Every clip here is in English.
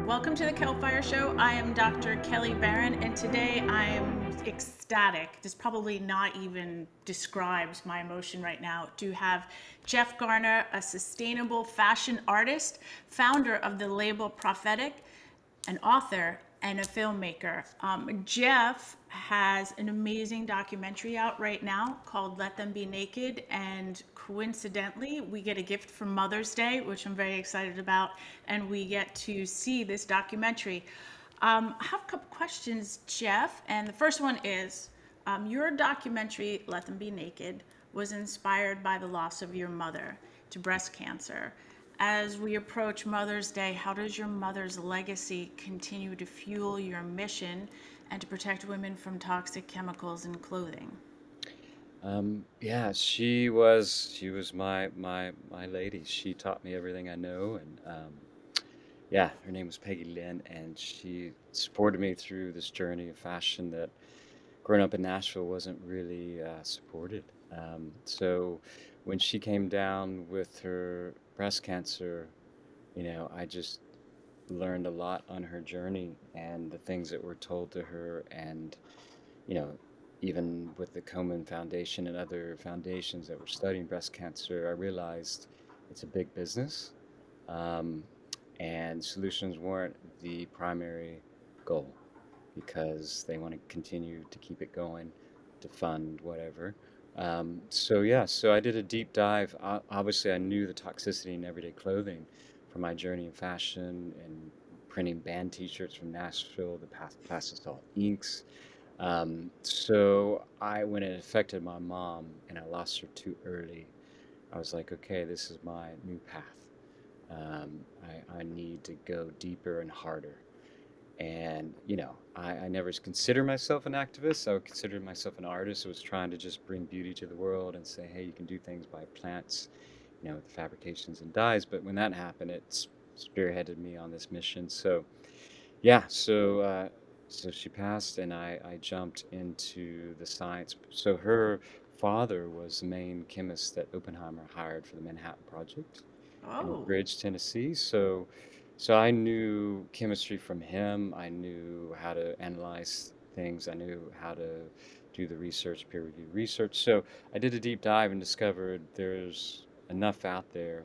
Welcome to the Kelfire Show. I am Dr. Kelly Barron, and today I am ecstatic. This probably not even describes my emotion right now to have Jeff Garner, a sustainable fashion artist, founder of the label Prophetik, an author, and a filmmaker. Jeff has an amazing documentary out right now called Let Them Be Naked. And coincidentally, we get a gift for Mother's Day, which I'm very excited about. And we get to see this documentary. I have a couple questions, Jeff. And the first one is your documentary, Let Them Be Naked, was inspired by the loss of your mother to breast cancer. As we approach Mother's Day, how does your mother's legacy continue to fuel your mission and to protect women from toxic chemicals in clothing? Yeah, she was my lady. She taught me everything I know, and yeah, her name was Peggy Lynn, and she supported me through this journey of fashion that growing up in Nashville wasn't really supported. So when she came down with her breast cancer, I just learned a lot on her journey and the things that were told to her, and you know, even with the Komen Foundation and other foundations that were studying breast cancer, I realized it's a big business, um, and solutions weren't the primary goal because they want to continue to keep it going to fund whatever. So yeah, so I did a deep dive. Obviously, I knew the toxicity in everyday clothing from my journey in fashion and printing band T-shirts from Nashville, the plastisol inks. When it affected my mom and I lost her too early, I was like, okay, this is my new path. I need to go deeper and harder. And, I never considered myself an activist. I would consider myself an artist who was trying to just bring beauty to the world and say, hey, you can do things by plants, with fabrications and dyes. But when that happened, it spearheaded me on this mission. So she passed, and I jumped into the science. So her father was the main chemist that Oppenheimer hired for the Manhattan Project in Oak Oh, Ridge, Tennessee. So I knew chemistry from him. I knew how to analyze things. I knew how to do the research, peer-reviewed research. So I did a deep dive and discovered there's enough out there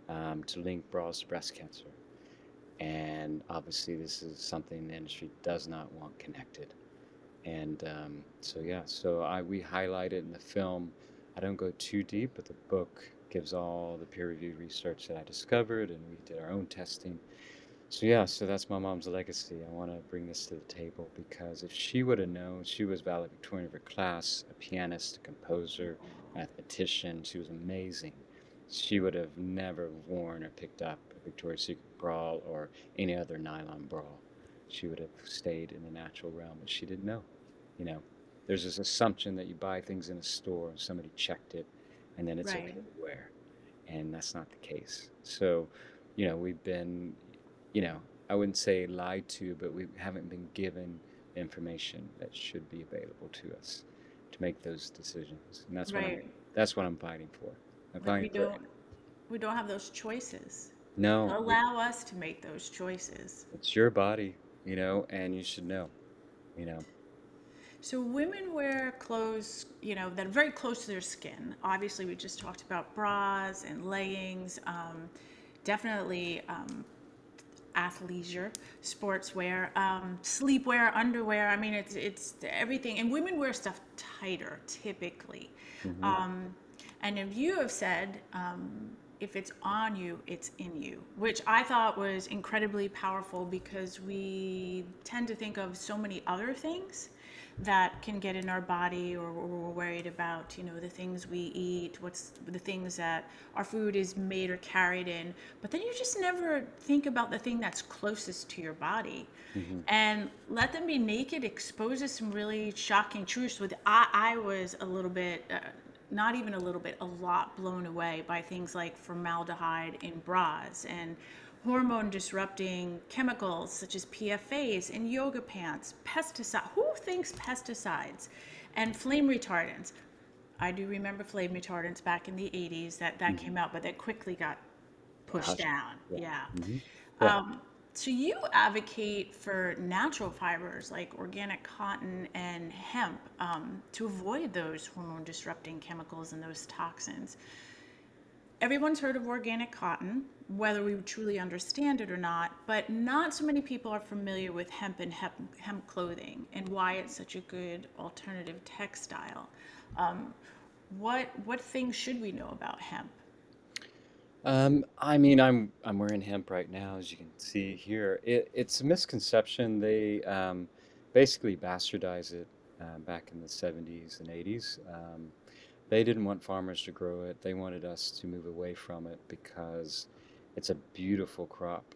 to link bras to breast cancer. And obviously, this is something the industry does not want connected. And we highlight it in the film. I don't go too deep, but the book gives all the peer-reviewed research that I discovered, and we did our own testing. So that's my mom's legacy. I want to bring this to the table because if she would have known, she was valedictorian of her class, a pianist, a composer, mathematician. She was amazing. She would have never worn or picked up a Victoria's Secret bra or any other nylon bra. She would have stayed in the natural realm, but she didn't know. You know, there's this assumption that you buy things in a store and somebody checked it, and then it's right. okay to wear, and that's not the case. We've been, you know, I wouldn't say lied to, but we haven't been given information that should be available to us to make those decisions, and Right. that's what I'm fighting for. I'm Like fighting for it. we don't have those choices. No, Allow us to make those choices. it's your body, and you should know, you know. So women wear clothes, that are very close to their skin. Obviously, we just talked about bras and leggings. Definitely athleisure, sportswear, sleepwear, underwear. I mean, it's everything. And women wear stuff tighter typically. Hmm. Um, and if you have said, if it's on you, it's in you, which I thought was incredibly powerful because we tend to think of so many other things that can get in our body, or we're worried about, the things we eat, what's the things that our food is made or carried in. But then you just never think about the thing that's closest to your body. Hmm. And Let Them Be Naked exposes some really shocking truths. I was a little bit, not even a little bit, a lot blown away by things like formaldehyde in bras and hormone disrupting chemicals such as PFAs in yoga pants, pesticide. Who thinks pesticides and flame retardants? I do remember flame retardants back in the 80s that Hmm. came out, but that quickly got pushed Hush. down. Yeah. Yeah. Hmm. Yeah. Um, So you advocate for natural fibers like organic cotton and hemp to avoid those hormone disrupting chemicals and those toxins. Everyone's heard of organic cotton, whether we truly understand it or not, but not so many people are familiar with hemp and hemp clothing and why it's such a good alternative textile. Um, what things should we know about hemp? I mean, I'm wearing hemp right now, as you can see here. It's a misconception. They basically bastardized it back in the 70s and 80s. They didn't want farmers to grow it. They wanted us to move away from it because it's a beautiful crop.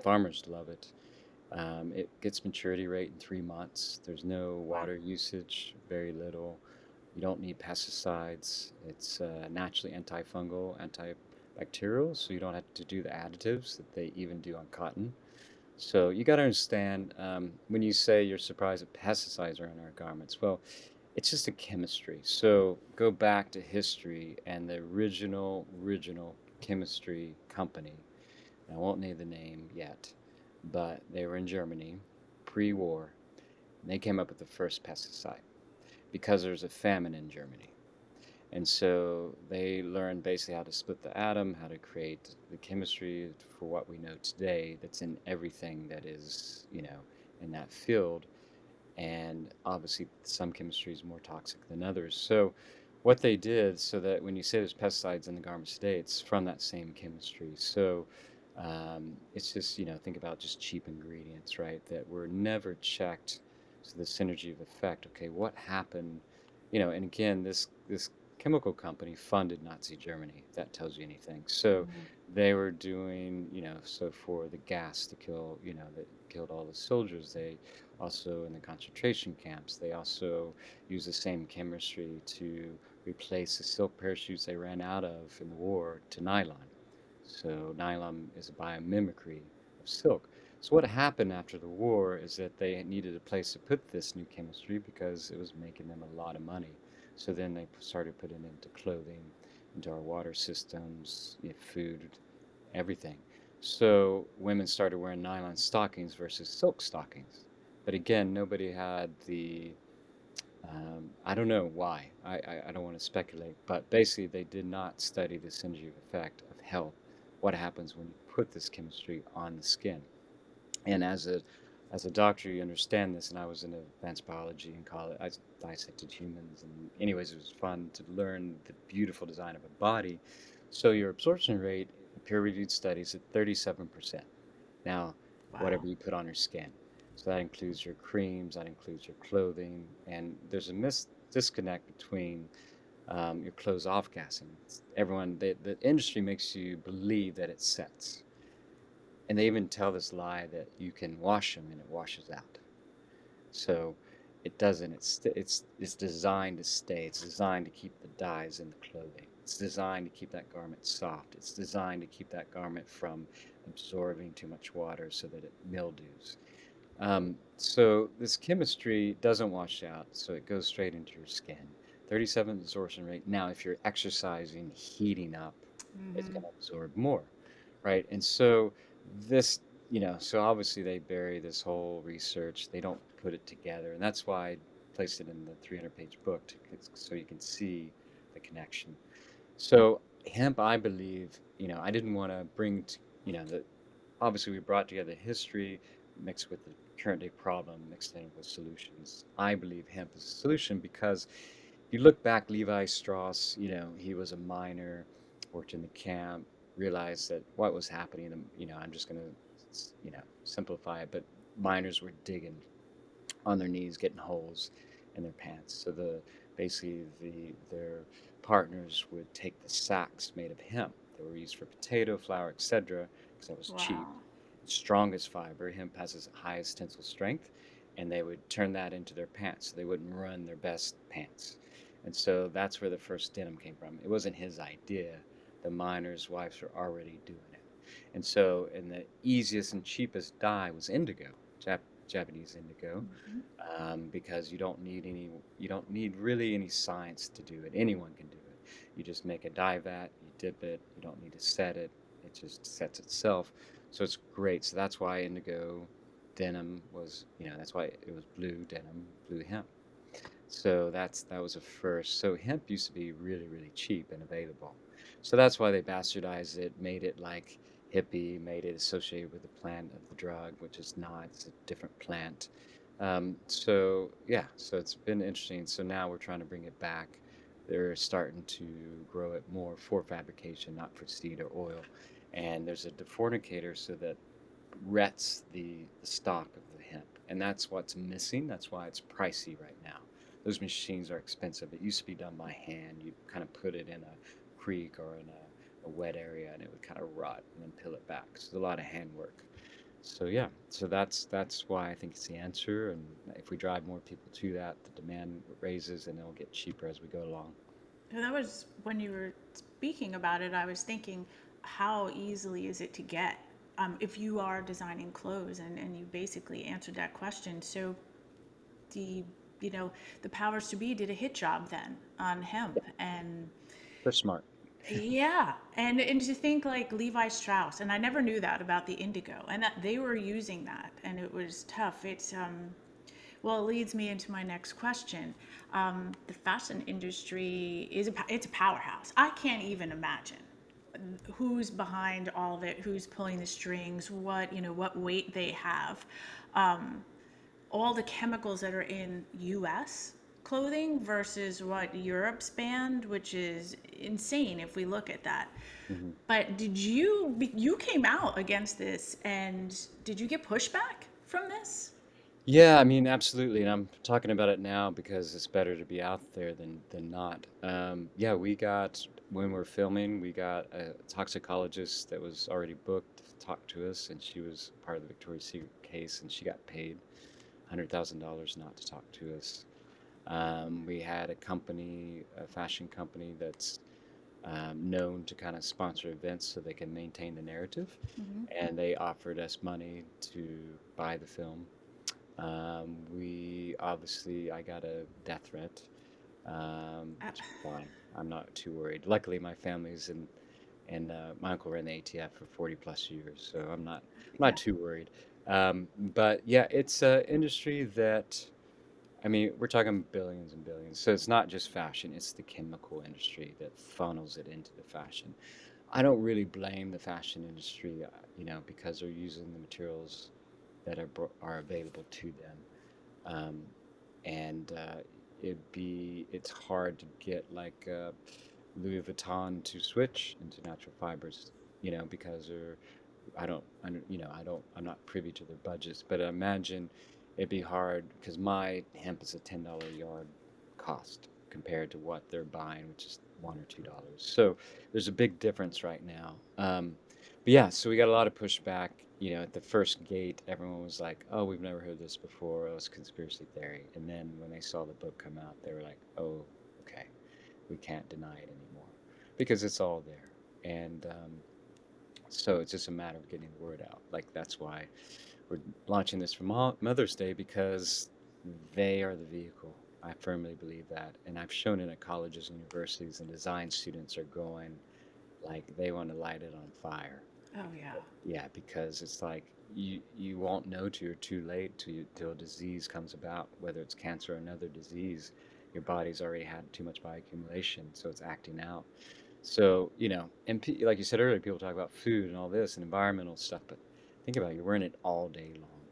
Farmers love it. It gets maturity rate in 3 months. There's no Wow. water usage, very little. You don't need pesticides. It's naturally antifungal, antibacterial, so you don't have to do the additives that they even do on cotton. So you got to understand when you say you're surprised that pesticides are in our garments. Well, it's just a chemistry. So go back to history and the original chemistry company. I won't name the name yet, but they were in Germany pre-war, and they came up with the first pesticide because there was a famine in Germany. And so they learned basically how to split the atom, how to create the chemistry for what we know today that's in everything that is, in that field. And obviously, some chemistry is more toxic than others. So, what they did, so that when you say there's pesticides in the garments today, it's from that same chemistry. So, it's just, think about just cheap ingredients, right? That were never checked. So, the synergy of effect. Okay, what happened? And again, this chemical company funded Nazi Germany, if that tells you anything. So, they were doing, so for the gas to kill, that killed all the soldiers, they also in the concentration camps. They also use the same chemistry to replace the silk parachutes they ran out of in the war to nylon. So nylon is a biomimicry of silk. So what happened after the war is that they needed a place to put this new chemistry because it was making them a lot of money. So then they started putting it into clothing, into our water systems, food, everything. So women started wearing nylon stockings versus silk stockings. But again, nobody had I don't know why. I don't want to speculate, but basically they did not study the synergy effect of health, what happens when you put this chemistry on the skin. And as a doctor, you understand this, and I was in advanced biology in college. I dissected humans, and anyways, it was fun to learn the beautiful design of a body. So your absorption rate, peer-reviewed studies, at 37%. Now, Wow. whatever you put on your skin. So that includes your creams, that includes your clothing, and there's a disconnect between your clothes off-gassing. Everyone, the industry makes you believe that it sets. And they even tell this lie that you can wash them and it washes out. So it doesn't. It's designed to stay. It's designed to keep the dyes in the clothing. It's designed to keep that garment soft. It's designed to keep that garment from absorbing too much water so that it mildews. So this chemistry doesn't wash out, so it goes straight into your skin. 37 absorption rate. Now, if you're exercising, heating up, it's going to absorb more, right? And so this, so obviously they bury this whole research. They don't put it together, and that's why I placed it in the 300-page book so you can see the connection. So hemp, I believe, I didn't want to bring, the obviously we brought together history mixed with the current day problem, mixed in with solutions. I believe hemp is a solution because if you look back, Levi Strauss, he was a miner, worked in the camp, realized that what was happening, I'm just going to, simplify it, but miners were digging on their knees, getting holes in their pants. So basically their partners would take the sacks made of hemp that were used for potato flour, etc., because that was cheap. Wow. Strongest fiber, hemp has its highest tensile strength, and they would turn that into their pants. So they wouldn't run their best pants. And so that's where the first denim came from. It wasn't his idea. The miners' wives were already doing it. And so, and the easiest and cheapest dye was indigo, Japanese indigo, because you don't need really any science to do it. Anyone can do it. You just make a dye vat, you dip it, you don't need to set it. It just sets itself. So it's great. So that's why indigo denim was, that's why it was blue denim, blue hemp. So that was a first. So hemp used to be really, really cheap and available. So that's why they bastardized it, made it like hippie, made it associated with the plant of the drug, which is not. It's a different plant. So yeah, so it's been interesting. So now we're trying to bring it back. They're starting to grow it more for fabrication, not for seed or oil. And there's a defornicator so that rets the stock of the hemp, and that's what's missing. That's why it's pricey right now. Those machines are expensive. It used to be done by hand. You kind of put it in a creek or in a wet area, and it would kind of rot and then peel it back. So there's a lot of hand work. So yeah, so that's why I think it's the answer. And if we drive more people to that, the demand raises, and it'll get cheaper as we go along. And that was when you were speaking about it, I was thinking, how easily is it to get? If you are designing clothes, and you basically answered that question. So the, you know, the powers to be did a hit job then on hemp. And They're smart. yeah, and to think like Levi Strauss, and I never knew that about the indigo, and that they were using that, and it was tough. It's well, it leads me into my next question. The fashion industry it's a powerhouse. I can't even imagine who's behind all of it, who's pulling the strings, what weight they have, all the chemicals that are in U.S. clothing versus what Europe's banned, which is insane if we look at that. Mhm. But you came out against this, and did you get pushback from this? Yeah, I mean, absolutely. And I'm talking about it now because it's better to be out there than not. Yeah, when we're filming, we got a toxicologist that was already booked to talk to us, and she was part of the Victoria's Secret case, and she got paid $100,000 not to talk to us. We had a fashion company that's known to kind of sponsor events so they can maintain the narrative, Mm-hmm. and they offered us money to buy the film. We obviously, I got a death threat, which is fine. I'm not too worried. Luckily, my family's in, and my uncle ran the ATF for 40 plus years, so I'm not Yeah. too worried. But yeah, it's an industry that, I mean, we're talking billions and billions. So it's not just fashion; it's the chemical industry that funnels it into the fashion. I don't really blame the fashion industry, because they're using the materials that are available to them. Um, and it's hard to get like Louis Vuitton to switch into natural fibers, because I'm not privy to their budgets, but I imagine it'd be hard because my hemp is a $10 yard cost compared to what they're buying, which is $1 or $2. So there's a big difference right now. But yeah, so we got a lot of pushback. At the first gate, everyone was like, "Oh, we've never heard this before. Oh, it's conspiracy theory." And then when they saw the book come out, they were like, "Oh, okay, we can't deny it anymore because it's all there." And so it's just a matter of getting the word out. Like that's why we're launching this for Mother's Day, because they are the vehicle. I firmly believe that, and I've shown it at colleges and universities, and design students are going like they want to light it on fire. Oh yeah. Yeah, because it's like you won't know till you're too late, till a disease comes about, whether it's cancer or another disease. Your body's already had too much bioaccumulation, so it's acting out. So, and like you said earlier, people talk about food and all this and environmental stuff, but think about it, you're wearing it all day long,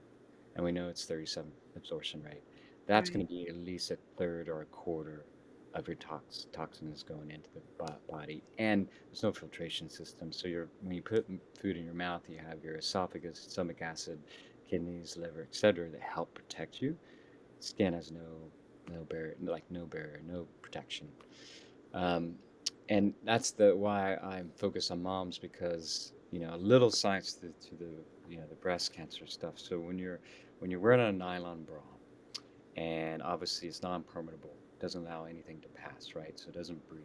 and we know it's 37 absorption rate. That's going Right. to be at least a third or a quarter of your toxins going into the body, and there's no filtration system. So when you put food in your mouth, you have your esophagus, stomach acid, kidneys, liver, etc., that help protect you. Skin has no barrier, no protection. Um, and that's the why I'm focused on moms, because a little science to the breast cancer stuff. So when you're wearing a nylon bra, and obviously it's non-permeable, doesn't allow anything to pass, right? So it doesn't breathe.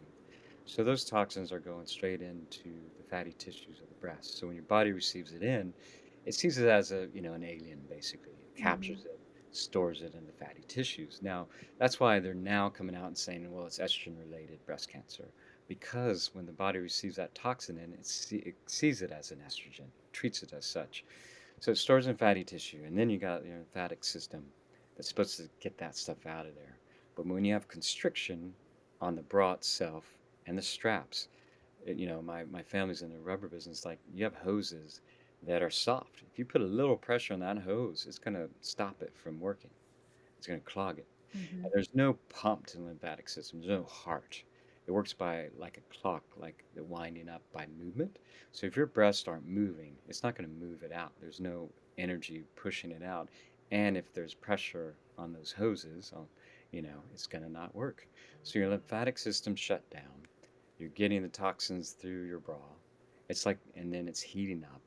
So those toxins are going straight into the fatty tissues of the breast. So when your body receives it in, it sees it as an alien, basically. It Mm-hmm. captures it, stores it in the fatty tissues. Now, that's why they're now coming out and saying, well, it's estrogen related breast cancer. because when the body receives that toxin in, it sees it as an estrogen, treats it as such. So it stores in fatty tissue, and then you got your lymphatic system that's supposed to get that stuff out of there. But when you have constriction on the bra itself and the straps, my family's in the rubber business. Like, you have hoses that are soft. If you put a little pressure on that hose, it's going to stop it from working. It's going to clog it. Hmm. And there's no pump to the lymphatic system. There's no heart. It works by like a clock, like the winding up by movement. So if your breasts aren't moving, it's not going to move it out. There's no energy pushing it out. And if there's pressure on those hoses, it's going to not work. So your lymphatic system shut down. You're getting the toxins through your bra. It's like, and then it's heating up.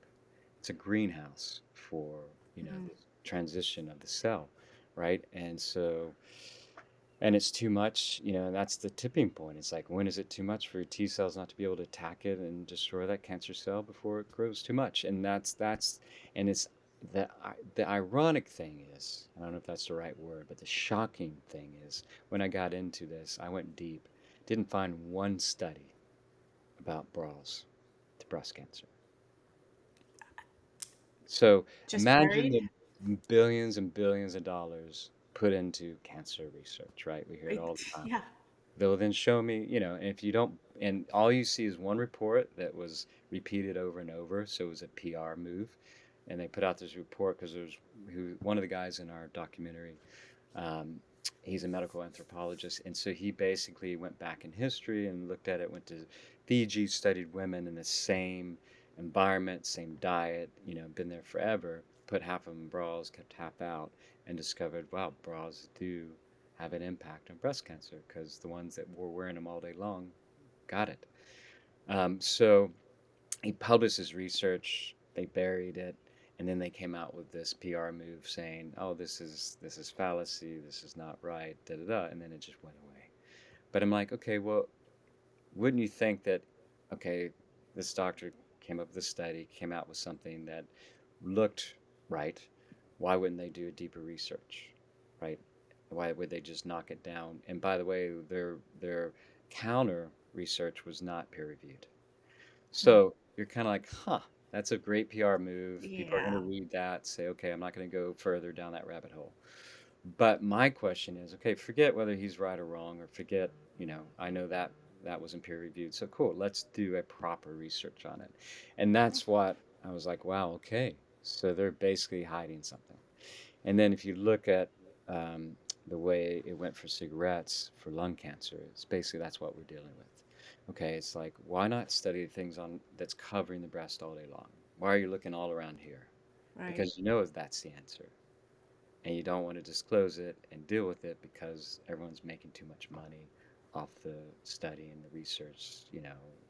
It's a greenhouse for, the transition of the cell, right? And it's too much, and that's the tipping point. It's like, when is it too much for your T cells not to be able to attack it and destroy that cancer cell before it grows too much? And and it's the ironic thing is, I don't know if that's the right word, but the shocking thing is, when I got into this, I went deep, didn't find one study about bras to breast cancer. So Just imagine buried. the billions and billions of dollars put into cancer research, right? We hear it all the time. Yeah. They'll then show me, and if you don't, and all you see is one report that was repeated over and over. So it was a PR move. And they put out this report because one of the guys in our documentary, um, he's a medical anthropologist. And so he basically went back in history and looked at it, went to Fiji, studied women in the same environment, same diet, been there forever, put half of them in bras, kept half out, and discovered, wow, bras do have an impact on breast cancer because the ones that were wearing them all day long got it. So he published his research, they buried it, and then they came out with this PR move saying, "Oh, this is fallacy, this is not right, da da da," and then it just went away. But I'm like, okay, well, wouldn't you think that, okay, this doctor came up with a study, came out with something that looked right? Why wouldn't they do a deeper research, right? Why would they just knock it down? And by the way, their counter research was not peer reviewed. Hmm. So you're kind of like, huh, that's a great PR move. People are going to Yeah. read that, say, okay, I'm not going to go further down that rabbit hole. But my question is, okay, forget whether he's right or wrong, or forget, I know that wasn't peer reviewed. So cool, let's do a proper research on it. And that's what I was like, wow, okay. So they're basically hiding something. And then if you look at um, the way it went for cigarettes for lung cancer, it's basically that's what we're dealing with. Okay, it's like, why not study things on that's covering the breast all day long? Why are you looking all around here? Right. Because that's the answer, and you don't want to disclose it and deal with it because everyone's making too much money off the study and the research,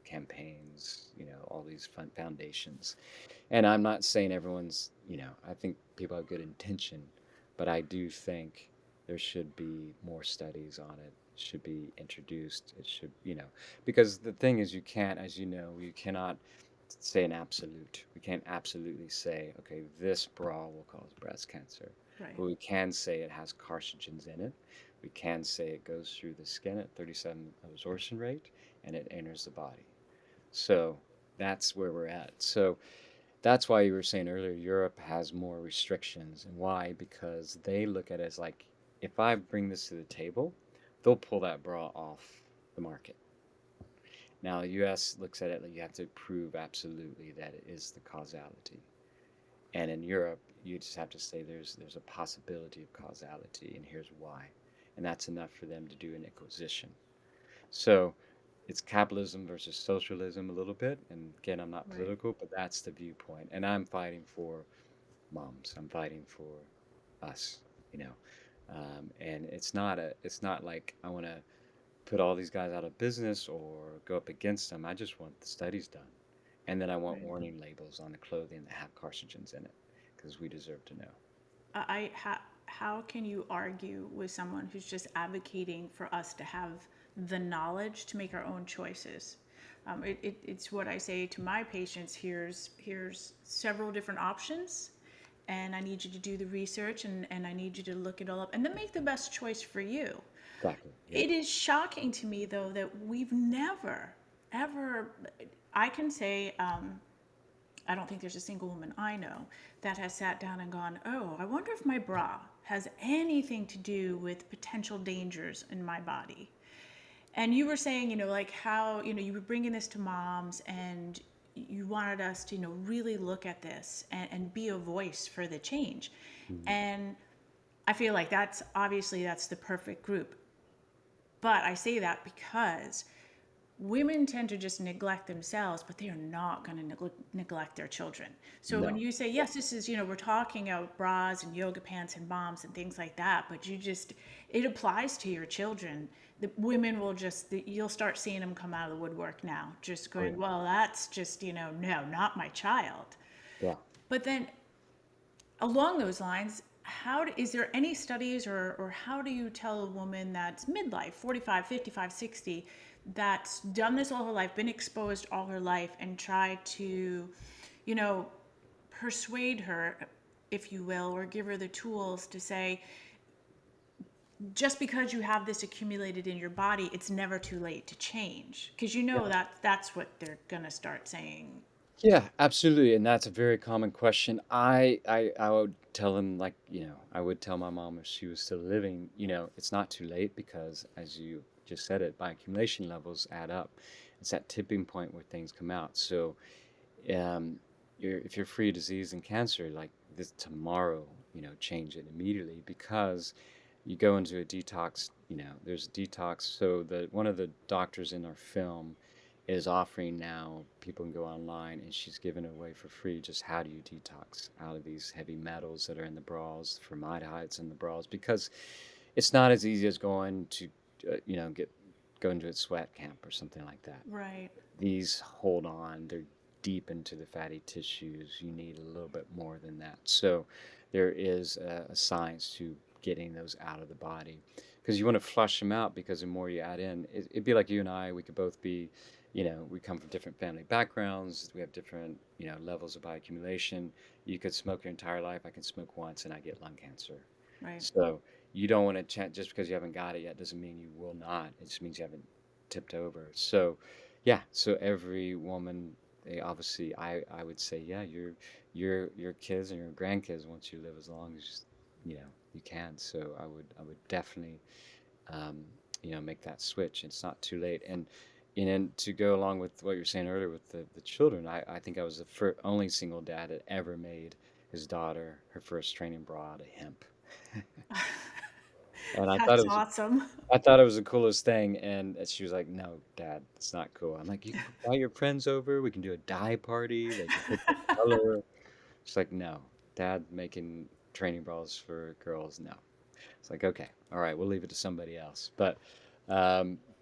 campaigns, all these fun foundations. And I'm not saying everyone's, I think people have good intention, but I do think there should be more studies on it. It should be introduced. It should, because the thing is, you can't, as you know, you cannot say an absolute. We can't absolutely say, okay, this bra will cause breast cancer, Right. but we can say it has carcinogens in it. We can say it goes through the skin at 37 absorption rate and it enters the body. So that's where we're at. So that's why you were saying earlier Europe has more restrictions. And why? Because they look at it as like, if I bring this to the table, they'll pull that bra off the market. Now, the US looks at it like you have to prove absolutely that it is the causality. And in Europe, you just have to say there's a possibility of causality, and here's why. And that's enough for them to do an acquisition. So it's capitalism versus socialism a little bit. And again, I'm not Right. political, but that's the viewpoint. And I'm fighting for moms. I'm fighting for us, you know. And it's not like I want to put all these guys out of business or go up against them. I just want the studies done. And then I want Right. warning labels on the clothing that have carcinogens in it because we deserve to know. How can you argue with someone who's just advocating for us to have the knowledge to make our own choices? It's what I say to my patients. Here's several different options, and I need you to do the research, and I need you to look it all up and then make the best choice for you. Exactly. Yep. It is shocking to me, though, that we've never ever, I can say, I don't think there's a single woman I know that has sat down and gone, oh, I wonder if my bra has anything to do with potential dangers in my body. And you were saying, like how, you were bringing this to moms and you wanted us to, really look at this and be a voice for the change. Mhm. And I feel like that's the perfect group. But I say that because women tend to just neglect themselves, but they are not going to neglect their children. So when No. you say, yes, this is, we're talking about bras and yoga pants and moms and things like that, but it applies to your children. The women will you'll start seeing them come out of the woodwork now, just Oh yeah. going, well, that's just, no, not my child. Yeah. But then along those lines, is there any studies or how do you tell a woman that's midlife, 45, 55, 60, that's done this all her life, been exposed all her life, and try to, you know, persuade her, if you will, or give her the tools to say, just because you have this accumulated in your body, it's never too late to change. Because that's what they're going to start saying. Yeah, absolutely, and that's a very common question. I would tell him, like, I would tell my mom if she was still living, it's not too late because, as you just said it, bioaccumulation levels add up. It's that tipping point where things come out. So, if you're free of disease and cancer, like this tomorrow, change it immediately because you go into a detox. There's a detox. So the one of the doctors in our film is offering now people can go online and she's giving it away for free. Just how do you detox out of these heavy metals that are in the bras, formaldehydes in the bras, because it's not as easy as going to, get going to a sweat camp or something like that. Right. These hold on, they're deep into the fatty tissues. You need a little bit more than that. So there is a science to getting those out of the body because you want to flush them out because the more you add in, it'd be like you and I, we could both be, we come from different family backgrounds. We have different, levels of bioaccumulation. You could smoke your entire life. I can smoke once and I get lung cancer. Right. So you don't want to just because you haven't got it yet doesn't mean you will not. It just means you haven't tipped over. So yeah, so every woman, they obviously, I would say, yeah, your kids and your grandkids once you live as long as you can. So I would definitely um, make that switch. It's not too late. And then to go along with what you were saying earlier with the children, I think I was the only single dad that ever made his daughter her first training bra out of hemp. And That's awesome. I thought it was the coolest thing, and she was like, "No, Dad, it's not cool." I'm like, "You can invite your friends over. We can do a dye party. They can pick the color." She's like, "No, Dad making training bras for girls. No." It's like, "Okay, all right, we'll leave it to somebody else." But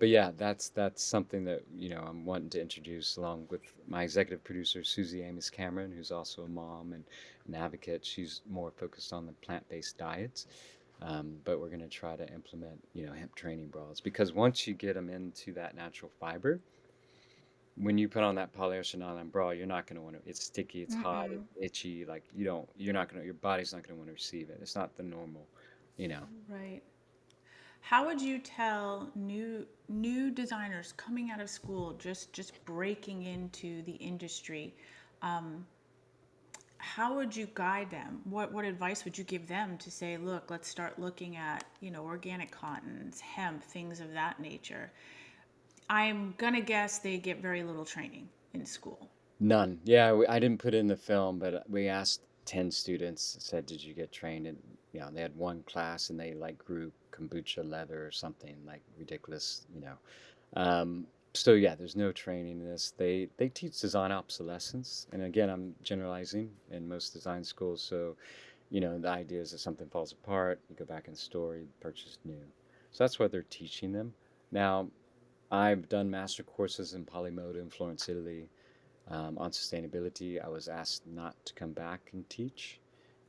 yeah, that's something that I'm wanting to introduce along with my executive producer Susie Amos Cameron, who's also a mom and an advocate. She's more focused on the plant-based diets. But we're going to try to implement, hemp training bras because once you get them into that natural fiber, when you put on that polyester nylon bra, you're not going to want to. It's sticky, it's hot, it's Mm-mm. itchy. Like you're not going to. Your body's not going to want to receive it. It's not the normal, you know. Right. How would you tell new designers coming out of school, just breaking into the industry? Um, how would you guide them? What advice would you give them to say, look, let's start looking at organic cottons, hemp, things of that nature? I'm gonna guess they get very little training in school. None. Yeah, I didn't put it in the film, but we asked 10 students. Said, "Did you get trained?" And they had one class and they like grew kombucha leather or something like ridiculous. So yeah, there's no training in this. They teach design obsolescence, and again, I'm generalizing in most design schools. So the idea is that something falls apart, you go back in the store, you purchase new. So that's what they're teaching them. Now, I've done master courses in Polymoda in Florence, Italy, on sustainability. I was asked not to come back and teach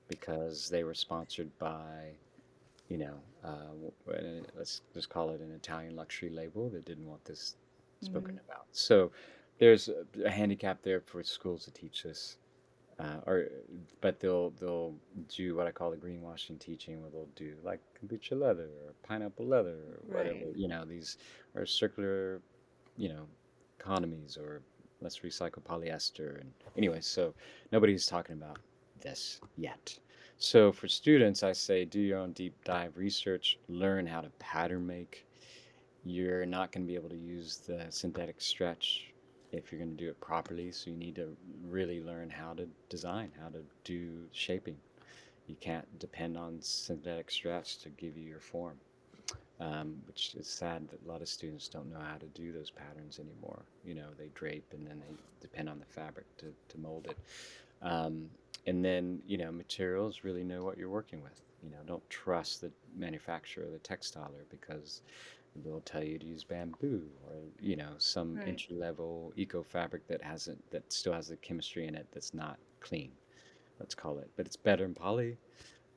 because they were sponsored by let's just call it an Italian luxury label that didn't want this Mm-hmm. spoken about. So there's a handicap there for schools to teach this, but they'll do what I call the greenwashing teaching, where they'll do like kombucha leather or pineapple leather or whatever. Right. These are circular, you know, economies, or let's recycle polyester. And anyway, so nobody's talking about this yet. So for students, I say do your own deep dive research, learn how to pattern make. You're not going to be able to use the synthetic stretch if you're going to do it properly. So you need to really learn how to design, how to do shaping. You can't depend on synthetic stretch to give you your form, which is sad that a lot of students don't know how to do those patterns anymore. They drape and then they depend on the fabric to mold it. Um, and then, materials, really know what you're working with. Don't trust the manufacturer or the textiler because they'll tell you to use bamboo or, some Right. entry level eco fabric that still has the chemistry in it that's not clean, let's call it. But it's better than poly,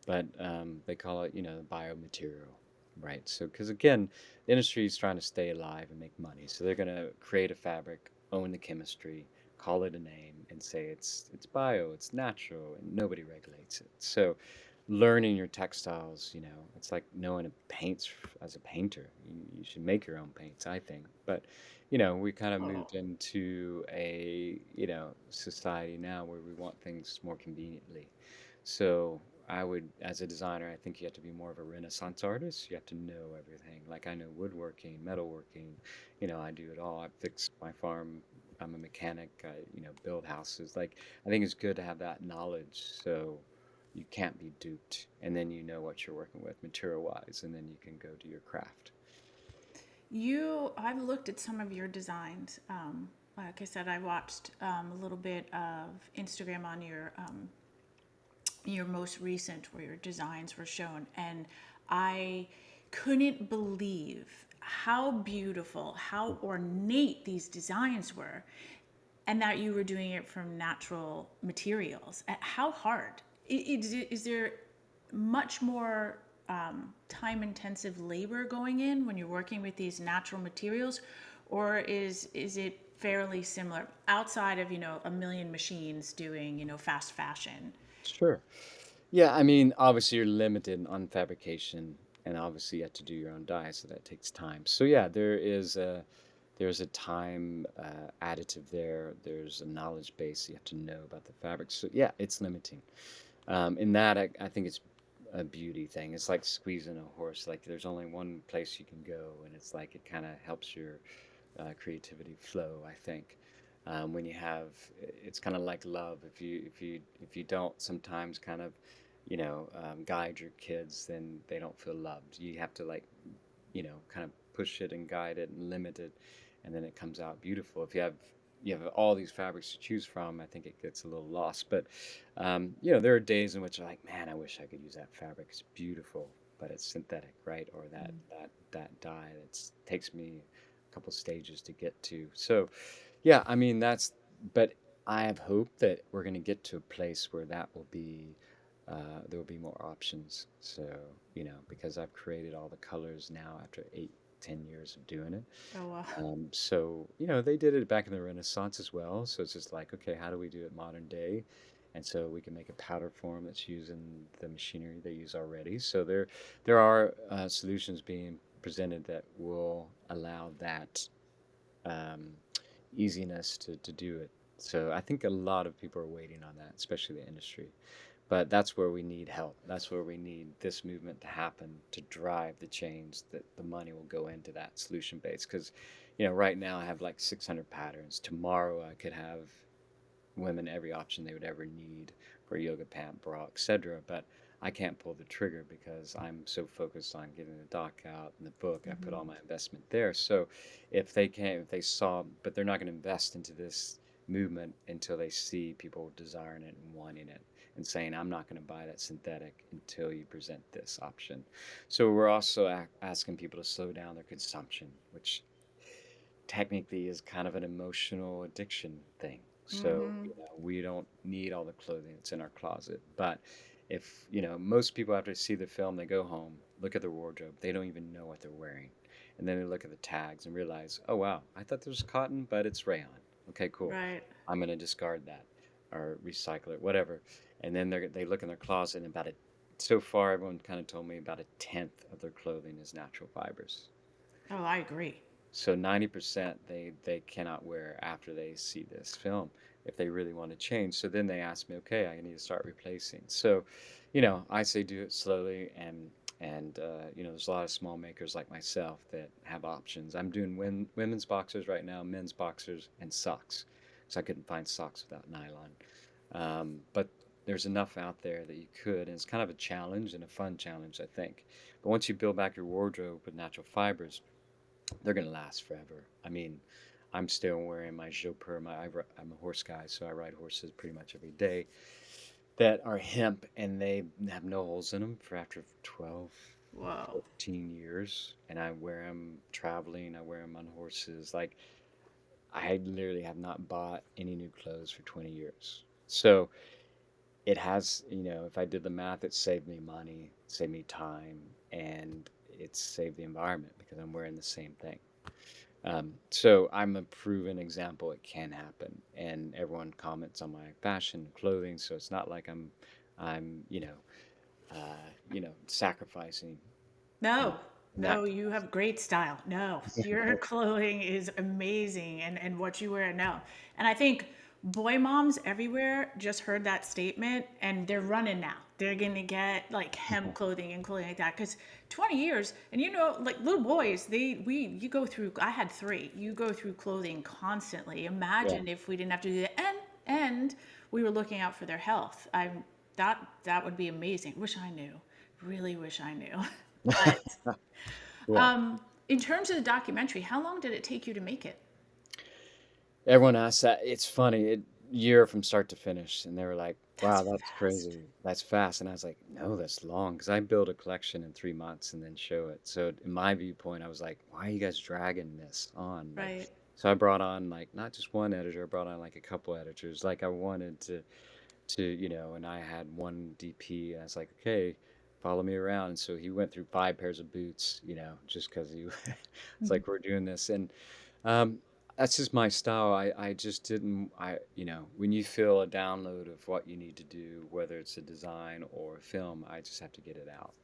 but they call it, biomaterial, right? So, because again, the industry is trying to stay alive and make money, so they're going to create a fabric, own the chemistry, call it a name, and say it's bio, it's natural, and nobody regulates it. So, learning your textiles, it's like knowing paints as a painter. You should make your own paints, I think. But, we kind of Oh. moved into a, society now where we want things more conveniently. So I would, as a designer, I think you have to be more of a Renaissance artist. You have to know everything. Like I know woodworking, metalworking, I do it all. I fix my farm. I'm a mechanic. I, build houses. Like I think it's good to have that knowledge so you can't be duped. And then you know what you're working with material wise, and then you can go do your craft. I've looked at some of your designs. Like I said, I watched a little bit of Instagram on your most recent where your designs were shown, and I couldn't believe how beautiful, how ornate these designs were, and that you were doing it from natural materials. How hard? Is there much more time intensive labor going in when you're working with these natural materials, or is it fairly similar outside of a million machines doing fast fashion? Sure. Yeah, I mean, obviously you're limited on fabrication, and obviously you have to do your own dye, so that takes time. So yeah, there's a time additive there. There's a knowledge base you have to know about the fabric. So yeah, it's limiting. In that, I think it's a beauty thing. It's like squeezing a horse. Like there's only one place you can go, and it's like it kind of helps your creativity flow, I think. When you have, it's kind of like love. If you don't sometimes kind of, guide your kids, then they don't feel loved. You have to like, kind of push it and guide it and limit it, and then it comes out beautiful. If you have all these fabrics to choose from, I think it gets a little lost. But there are days in which I'm like, man, I wish I could use that fabric. It's beautiful, but it's synthetic, right? Or that dye that takes me a couple stages to get to. So, yeah, I mean but I have hope that we're going to get to a place where there will be more options. So, because I've created all the colors now after 8, 10 years of doing it. Oh, wow. So, they did it back in the Renaissance as well. So it's just like, okay, how do we do it modern day? And so we can make a powder form that's using the machinery they use already. So there are solutions being presented that will allow that um, easiness to do it. So I think a lot of people are waiting on that, especially the industry. But that's where we need help. That's where we need this movement to happen to drive the change that the money will go into that solution base. Because, right now I have like 600 patterns. Tomorrow I could have women every option they would ever need for a yoga pant, bra, etc. But I can't pull the trigger because I'm so focused on getting the doc out and the book. I put all my investment there. So if they saw, but they're not going to invest into this movement until they see people desiring it and wanting it and saying, I'm not going to buy that synthetic until you present this option. So we're also asking people to slow down their consumption, which technically is kind of an emotional addiction thing. So, Mm-hmm. we don't need all the clothing that's in our closet. But if, most people after they see the film, they go home, look at their wardrobe, they don't even know what they're wearing. And then they look at the tags and realize, oh, wow, I thought this was cotton, but it's rayon. Okay, cool. Right. I'm going to discard that or recycle it, whatever. And then they look in their closet and so far, everyone kind of told me about a tenth of their clothing is natural fibers. Oh, I agree. So 90% they cannot wear after they see this film if they really want to change. So then they ask me, okay, I need to start replacing. So, I say do it slowly, and there's a lot of small makers like myself that have options. I'm doing women's boxers right now, men's boxers, and socks. So I couldn't find socks without nylon. But there's enough out there that you could, and it's kind of a challenge and a fun challenge, I think. But once you build back your wardrobe with natural fibers, they're gonna last forever. I mean, I'm still wearing my jopper. I'm a horse guy, so I ride horses pretty much every day that are hemp, and they have no holes in them for after 12, Whoa. 14 years. And I wear them traveling. I wear them on horses. Like, I literally have not bought any new clothes for 20 years. So it has, if I did the math, it saved me money, saved me time, and it saved the environment because I'm wearing the same thing. So I'm a proven example it can happen, and everyone comments on my fashion clothing, so it's not like I'm sacrificing in No, that. no, you have great style. No, your clothing is amazing, and what you wear, no. And I think boy moms everywhere just heard that statement and they're running now. They're gonna get like hemp clothing and clothing like that because 20 years, and like little boys, you go through. I had three. You go through clothing constantly. Yeah, Imagine if we didn't have to do that, and we were looking out for their health. That would be amazing. Wish I knew. Really wish I knew. But cool. in terms of the documentary, how long did it take you to make it? Everyone asks that. It's funny. Year from start to finish, and they were like, That's "Wow, that's fast. crazy. That's fast." And I was like, "No, that's long." Because I build a collection in 3 months and then show it. So in my viewpoint, I was like, "Why are you guys dragging this on?" Like, Right. so I brought on like not just one editor. I brought on like a couple editors. Like I wanted to, and I had one DP. And I was like, "Okay, follow me around." And so he went through 5 pairs of boots, just because he. It's Mhm. like we're doing this, and um, that's just my style. I just didn't, when you feel a download of what you need to do, whether it's a design or a film, I just have to get it out.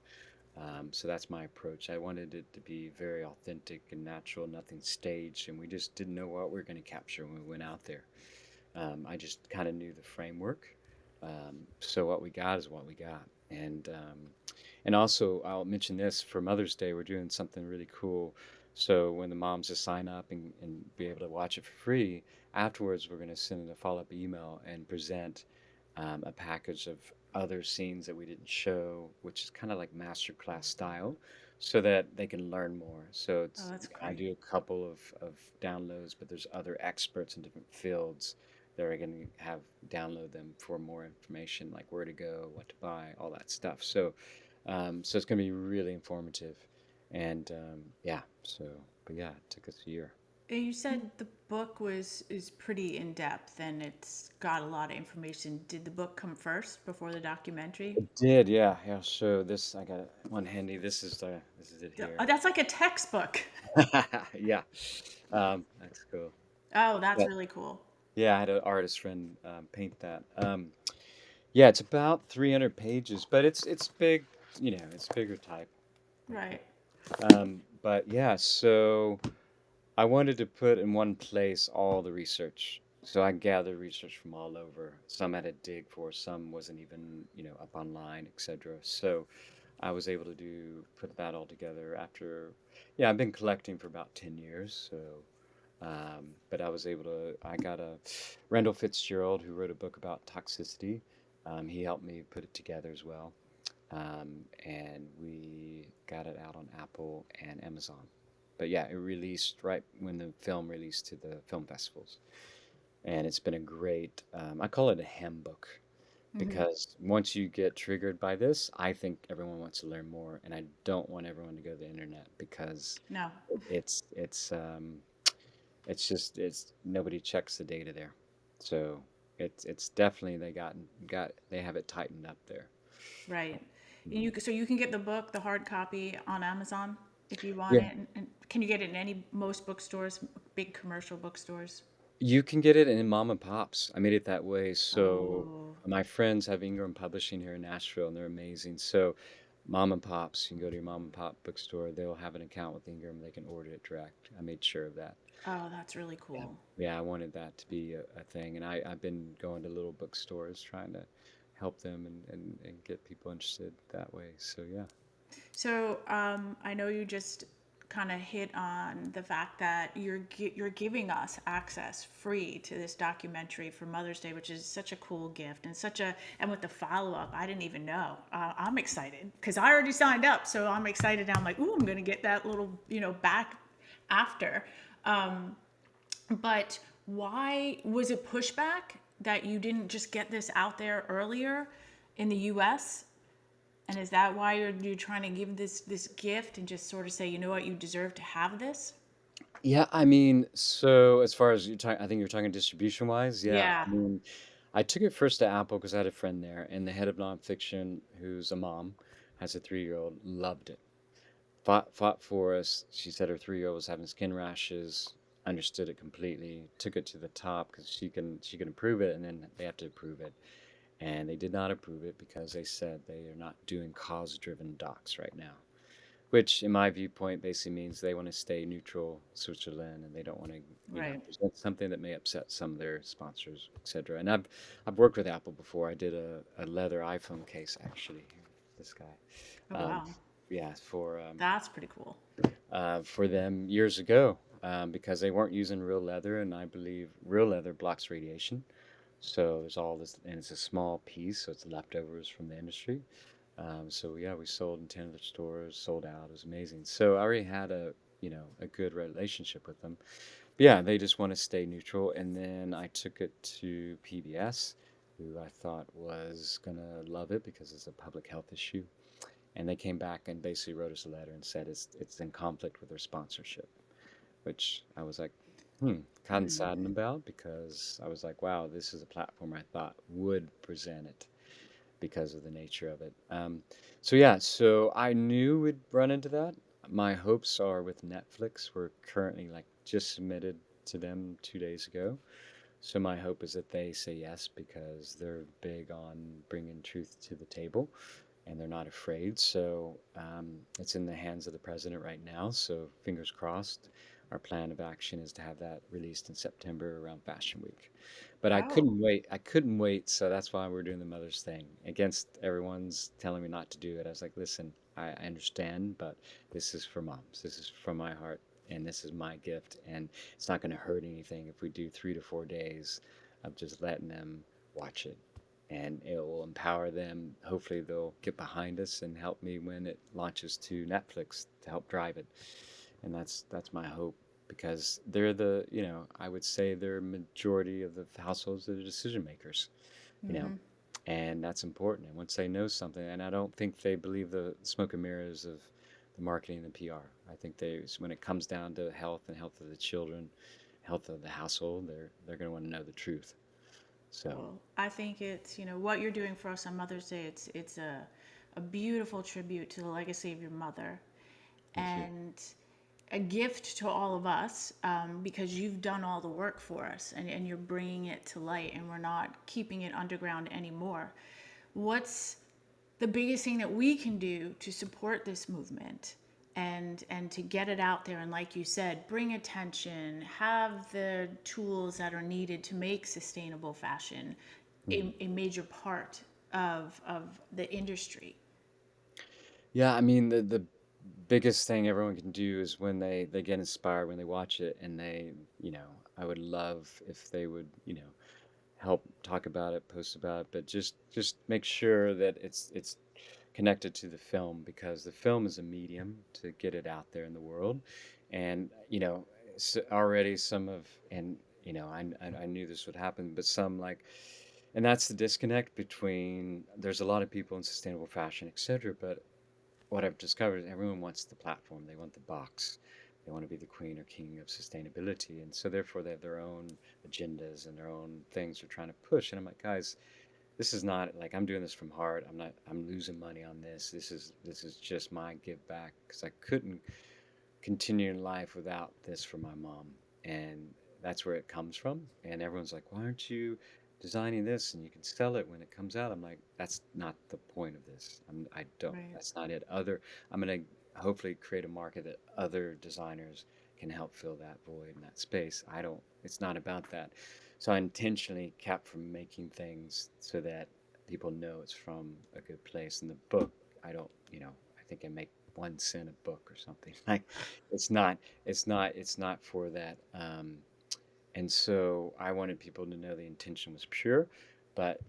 So that's my approach. I wanted it to be very authentic and natural, nothing staged, and we just didn't know what we were going to capture when we went out there. I just kind of knew the framework. So what we got is what we got. And also, I'll mention this for Mother's Day, we're doing something really cool. So when the moms just sign up and be able to watch it for free, afterwards we're going to send a follow-up email and present a package of other scenes that we didn't show, which is kind of like masterclass style, so that they can learn more. So Oh, it's that's I great. do a couple of downloads, but there's other experts in different fields that are going to have download them for more information, like where to go, what to buy, all that stuff. So it's going to be really informative, and yeah. But yeah, it took us a year. And you said the book is pretty in depth and it's got a lot of information. Did the book come first before the documentary? It did, yeah, yeah. So this, I got one handy. This is it Oh, here. that's like a textbook. Yeah, that's cool. Oh, that's But really cool. yeah, I had an artist friend paint that. Yeah, it's about 300 pages, but it's big. It's bigger type. Right. But yeah, so I wanted to put in one place all the research. So I gathered research from all over. Some I had to dig for, some wasn't even, up online, etc. So I was able to put that all together after, yeah, I've been collecting for about 10 years. So, but I got a Randall Fitzgerald who wrote a book about toxicity. He helped me put it together as well. And we got it out on Apple and Amazon. But yeah, it released right when the film released to the film festivals, and it's been a great. I call it a hymn book Hmm. because once you get triggered by this, I think everyone wants to learn more, and I don't want everyone to go to the internet because No. it's it's um, it's nobody checks the data there, so it's definitely they have it tightened up there. Right. And Mhm. so you can get the book, the hard copy on Amazon if you want Yeah. it. And can you get it in most bookstores, big commercial bookstores? You can get it in mom and pops. I made it that way. So Oh, my friends have Ingram Publishing here in Nashville, and they're amazing. So mom and pops, you can go to your mom and pop bookstore. They'll have an account with Ingram. They can order it direct. I made sure of that. Oh, that's really Yeah. cool. Yeah, I wanted that to be a thing. And I've been going to little bookstores trying to help them and get people interested that way. So, yeah. So I know you just kind of hit on the fact that you're giving us access free to this documentary for Mother's Day, which is such a cool gift and and with the follow up, I didn't even know. I'm excited because I already signed up, so I'm excited now. I'm like, ooh, I'm gonna get that little back after. Um, but why was it pushback that you didn't just get this out there earlier in the U.S.? And is that why you're trying to give this gift and just sort of say, you know what, you deserve to have this? Yeah, I mean, so as far as you talk, I think you're talking distribution wise. Yeah, Yeah. I mean, I took it first to Apple because I had a friend there, and the head of nonfiction, who's a mom, has a 3-year-old, loved it. Fought for us. She said her 3-year-old was having skin rashes, understood it completely, took it to the top because she can approve it, and then they have to approve it. And they did not approve it because they said they are not doing cause-driven docs right now, which in my viewpoint basically means they want to stay neutral, Switzerland, and they don't want to, Right. present something that may upset some of their sponsors, etc. And I've worked with Apple before. I did a leather iPhone case actually. This guy, Oh, um, wow. yeah, That's pretty cool. for them years ago, because they weren't using real leather, and I believe real leather blocks radiation. So there's all this, and it's a small piece, so it's leftovers from the industry. So yeah, we sold in 10 other stores, sold out. It was amazing. So I already had a good relationship with them. But yeah, they just want to stay neutral. And then I took it to PBS, who I thought was gonna love it because it's a public health issue. And they came back and basically wrote us a letter and said it's in conflict with their sponsorship, which I was like, kind of saddened about because I was like, wow, this is a platform I thought would present it because of the nature of it. So yeah, so I knew we'd run into that. My hopes are with Netflix. We're currently like just submitted to them 2 days ago. So my hope is that they say yes because they're big on bringing truth to the table and they're not afraid. So it's in the hands of the president right now. So fingers crossed. Our plan of action is to have that released in September around Fashion Week. But I Oh, couldn't wait. I couldn't wait. So that's why we're doing the Mother's thing. Against everyone's telling me not to do it, I was like, listen, I understand, but this is for moms. This is from my heart, and this is my gift. And it's not going to hurt anything if we do 3 to 4 days of just letting them watch it, and it will empower them. Hopefully, they'll get behind us and help me when it launches to Netflix to help drive it. And that's my hope because they're I would say they're majority of the households that are decision makers, you know, and that's important. And once they know something, and I don't think they believe the smoke and mirrors of the marketing and the PR. I think when it comes down to health and health of the children, health of the household, they're going to want to know the truth. So, well, I think it's, what you're doing for us on Mother's Day, it's a beautiful tribute to the legacy of your mother thank you. and a gift to all of us because you've done all the work for us and you're bringing it to light and we're not keeping it underground anymore. What's the biggest thing that we can do to support this movement and to get it out there and like you said bring attention, have the tools that are needed to make sustainable fashion Mhm. a major part of the industry? Yeah, I mean the biggest thing everyone can do is when they get inspired when they watch it, and I would love if they would, help talk about it, post about it, but just make sure that it's connected to the film because the film is a medium to get it out there in the world. And already some of and I knew this would happen, but some like, and that's the disconnect between, there's a lot of people in sustainable fashion, etc., but what I've discovered is everyone wants the platform, they want the box, they want to be the queen or king of sustainability, and so therefore they have their own agendas and their own things they're trying to push. And I'm like, guys, this is not like I'm doing this from heart. I'm losing money on this. This is just my give back because I couldn't continue in life without this for my mom, and that's where it comes from. And everyone's like, why aren't you designing this and you can sell it when it comes out. I'm like, that's not the point of this. I don't, Right. that's not it. I'm going to hopefully create a market that other designers can help fill that void in that space. It's not about that. So I intentionally kept from making things so that people know it's from a good place. In the book, I don't, I think I make 1 cent a book or something. Like, it's not, it's not for that. And so I wanted people to know the intention was pure, but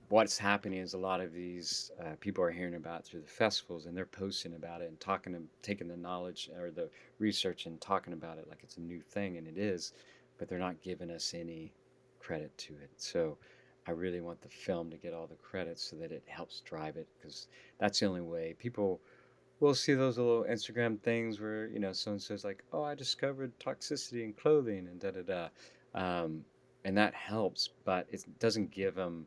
what's happening is a lot of these people are hearing about it through the festivals, and they're posting about it and taking the knowledge or the research and talking about it like it's a new thing, and it is, but they're not giving us any credit to it. So I really want the film to get all the credit so that it helps drive it, because that's the only way people we'll see those little Instagram things where, so and so's like, "Oh, I discovered toxicity in clothing," and da da da. And that helps, but it doesn't give them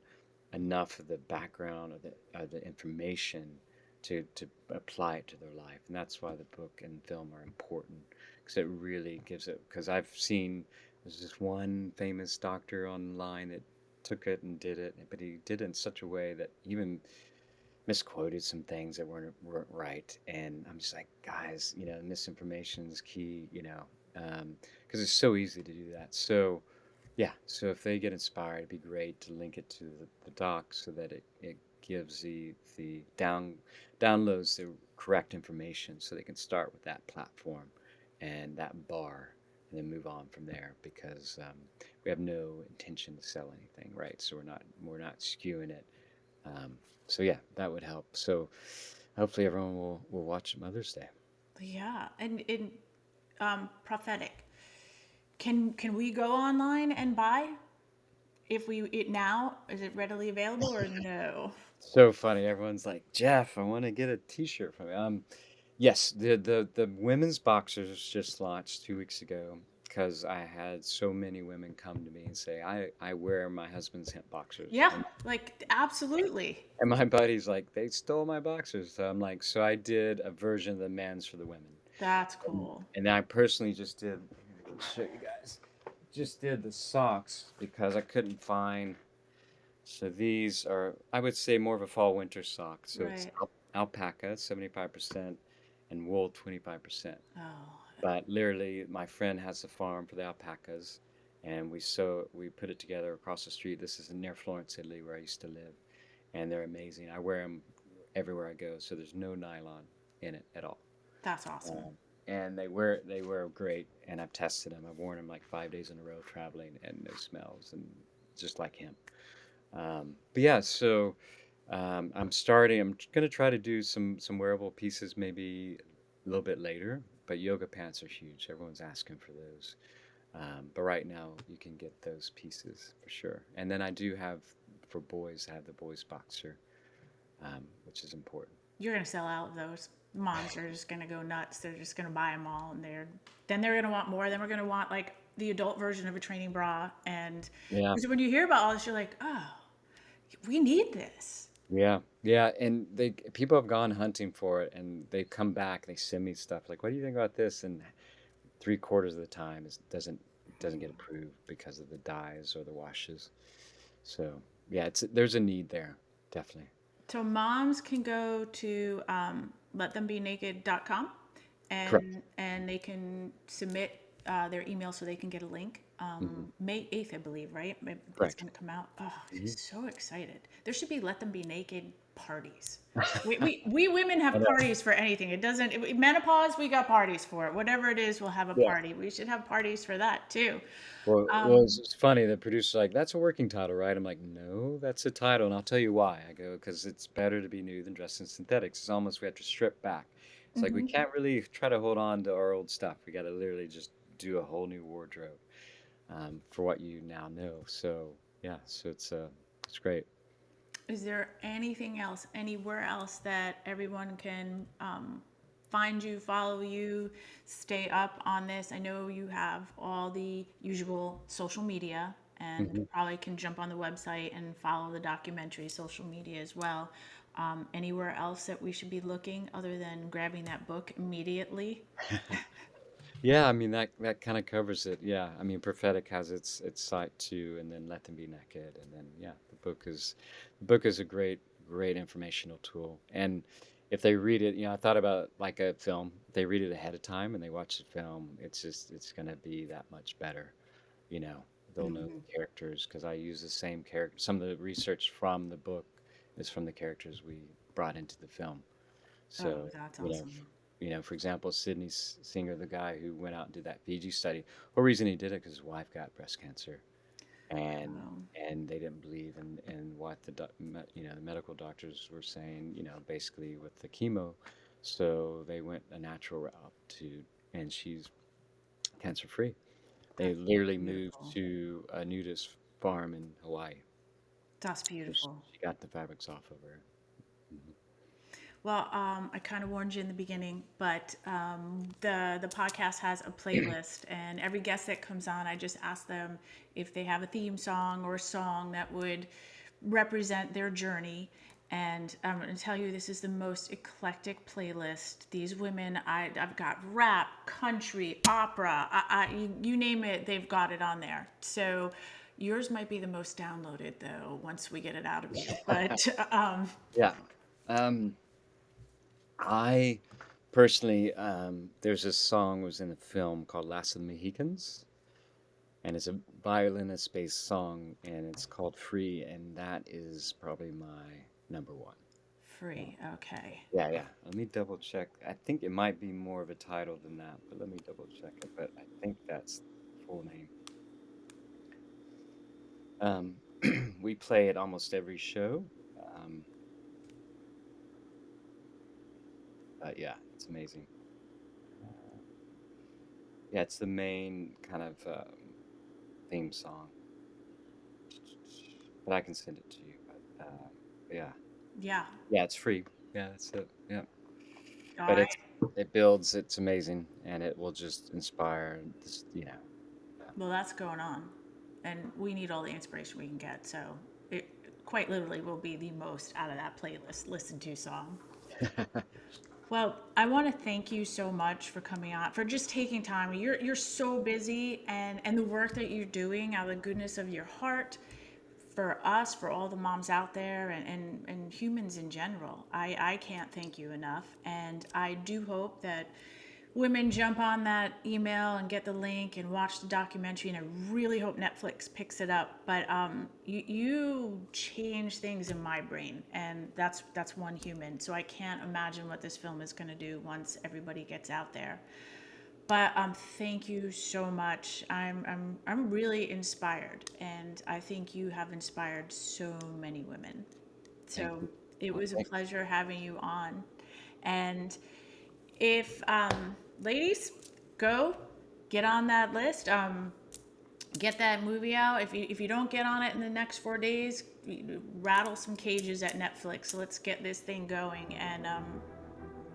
enough of the background or the information to apply it to their life. And that's why the book and film are important, because it really gives it. Because I've seen there's this one famous doctor online that took it and did it, but he did it in such a way that even misquoted some things that weren't right, and I'm just like, guys, misinformation is key, because it's so easy to do that. So yeah, so if they get inspired, it'd be great to link it to the doc so that it gives the downloads the correct information so they can start with that platform and that bar and then move on from there, because we have no intention to sell anything, right? So we're not skewing it. um, so yeah, that would help. So hopefully everyone will watch Mother's Day. Yeah. And in Prophetic, can we go online and buy if we it now? Is it readily available or no? So funny. Everyone's like, Jeff, I want to get a T-shirt from you. Yes, the women's boxers just launched 2 weeks ago, because I had so many women come to me and say, I wear my husband's hemp boxers, Yeah, and like absolutely. my buddy's like, they stole my boxers. So I'm like, so I did a version of the men's for the women. That's And, cool. and I personally just did, I can show you guys, just did the socks because I couldn't find. So these are, I would say, more of a fall winter sock. So it's Right. alpaca, 75%, and wool, 25%. Oh, But literally, my friend has a farm for the alpacas, and we put it together across the street. This is near Florence, Italy, where I used to live, and they're amazing. I wear them everywhere I go, so there's no nylon in it at all. that's awesome. And they wear great, and I've tested them. I've worn them like 5 days in a row traveling, and no smells, and just like him. But yeah, so I'm starting. I'm gonna try to do some wearable pieces maybe a little bit later. But yoga pants are huge. Everyone's asking for those. But right now, you can get those pieces for sure. And then I do have for boys. I have the boys boxer, which is important. You're gonna sell out of those. Moms are just gonna go nuts. They're just gonna buy them all, and they're gonna want more. Then we're gonna want like the adult version of a training bra. And Yeah. because when you hear about all this, you're like, oh, we need this. Yeah, yeah, and they people have gone hunting for it, and they come back. They send me stuff like, "What do you think about this?" And 3/4 of the time it doesn't get approved because of the dyes or the washes. So yeah, there's a need there, definitely. So moms can go to letthembbenaked.com Correct. and they can submit their email so they can get a link. Hmm. May 8th, I believe, right? It's Correct. going to come out. Oh, Hmm. just so excited. There should be Let Them Be Naked parties. We women I have know. parties for anything. It doesn't, menopause, we got parties for it. Whatever it is, we'll have a Yeah. party. We should have parties for that too. Well, Um, it's funny. The producer's like, "That's a working title, right?" I'm like, "No, that's a title," and I'll tell you why. I go, "Because it's better to be nude than dressed in synthetics. It's almost we have to strip back. It's like we mhm. can't really try to hold on to our old stuff. We got to literally just do a whole new wardrobe for what you now know." So yeah, so it's great. Is there anything else, anywhere else that everyone can find you, follow you, stay up on this? I know you have all the usual social media and Hmm. probably can jump on the website and follow the documentary social media as well. Anywhere else that we should be looking other than grabbing that book immediately? Yeah, I mean that kind of covers it. Yeah, I mean Prophetic has its site too, and then Let Them Be Naked, and then yeah, the book is a great informational tool. And if they read it, I thought about like a film. If they read it ahead of time and they watch the film, it's gonna be that much better. You know, they'll know Mhm. the characters because I use the same character. Some of the research from the book is from the characters we brought into the film. Oh, So, that's you know, awesome. for example, Sidney Singer, the guy who went out and did that Fiji study, whole reason he did it because his wife got breast cancer, and Oh, they didn't believe in what the medical doctors were saying, basically with the chemo, so they went a natural route and she's cancer free. They that's literally moved beautiful. to a nudist farm in Hawaii. That's So beautiful. she got the fabrics off of her. Mhm. Well, I kind of warned you in the beginning, but the podcast has a playlist, and every guest that comes on, I just ask them if they have a theme song or a song that would represent their journey. And I'm going to tell you, this is the most eclectic playlist. These women, I've got rap, country, opera, you name it, they've got it on there. So yours might be the most downloaded, though, once we get it out of you. But Yeah. Um, I personally, there's this song was in a film called Last of the Mohicans, and it's a violinist-based song, and it's called Free, and that is probably my number one. free, okay. Yeah, yeah. Let me double check. I think it might be more of a title than that, but let me double check it. But I think that's the full name. Um, we play it almost every show. Um, but yeah, it's amazing. Uh, yeah, it's the main kind of theme song. But I can send it to you. But yeah, Yeah. yeah, it's free. Yeah, that's it. Yeah, All but right. it builds. It's amazing, and it will just inspire. This, yeah. Well, that's going on. And we need all the inspiration we can get. So it quite literally will be the most out of that playlist listened to song. Well, I want to thank you so much for coming on, for just taking time. You're so busy, and the work that you're doing out of the goodness of your heart for us, for all the moms out there, and humans in general. I can't thank you enough. And I do hope that women jump on that email and get the link and watch the documentary. And I really hope Netflix picks it up. But you change things in my brain, and that's one human. So I can't imagine what this film is going to do once everybody gets out there. But thank you so much. I'm really inspired, and I think you have inspired so many women. Thank So you. it Well, was a thank pleasure having you on. And if ladies, go get on that list. Get that movie out. If you don't get on it in the next 4 days, rattle some cages at Netflix. So let's get this thing going. And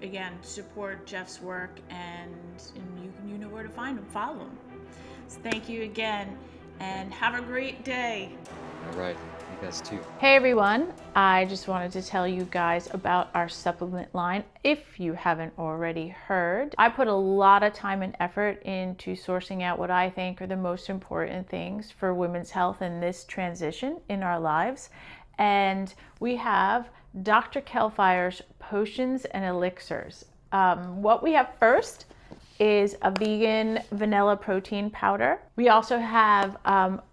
again, support Jeff's work, and you know where to find him. Follow him. So thank you again, and have a great day. All right, you guys too. Hey everyone, I just wanted to tell you guys about our supplement line. If you haven't already heard, I put a lot of time and effort into sourcing out what I think are the most important things for women's health in this transition in our lives. And we have Dr. Kelfire's potions and elixirs. What we have first is a vegan vanilla protein powder. We also have,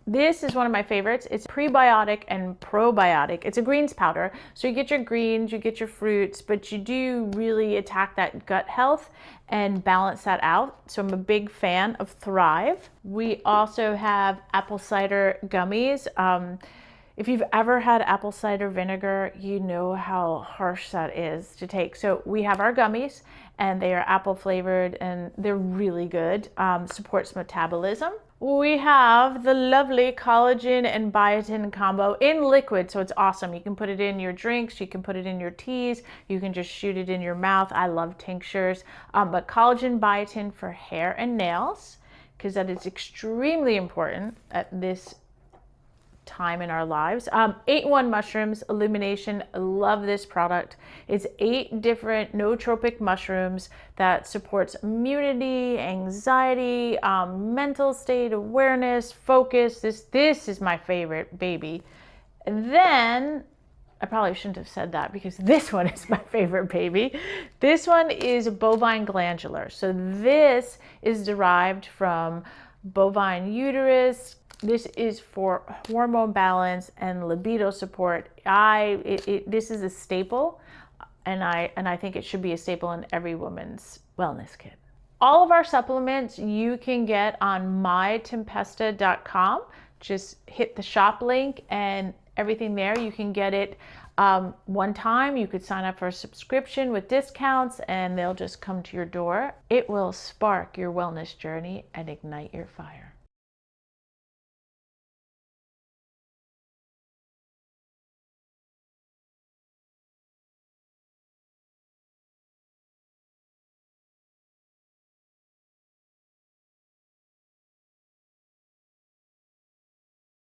this is one of my favorites. It's prebiotic and probiotic. It's a greens powder. So you get your greens, you get your fruits, but you do really attack that gut health and balance that out. So I'm a big fan of Thrive. We also have apple cider gummies. If you've ever had apple cider vinegar, you know how harsh that is to take. So we have our gummies, and they are apple flavored, and they're really good. Supports metabolism. We have the lovely collagen and biotin combo in liquid, so it's awesome. You can put it in your drinks, you can put it in your teas, you can just shoot it in your mouth. I love tinctures, but collagen biotin for hair and nails, because that is extremely important at this time in our lives. 8-in-1 mushrooms, illumination. I love this product. It's 8 different nootropic mushrooms that supports immunity, anxiety, mental state, awareness, focus. This is my favorite, baby. And then I probably shouldn't have said that because this one is my favorite, baby. This one is bovine glandular. So this is derived from bovine uterus. This is for hormone balance and libido support. This is a staple, and I think it should be a staple in every woman's wellness kit. All of our supplements you can get on mytempesta.com. Just hit the shop link and everything there. You can get it one time. You could sign up for a subscription with discounts and they'll just come to your door. It will spark your wellness journey and ignite your fire.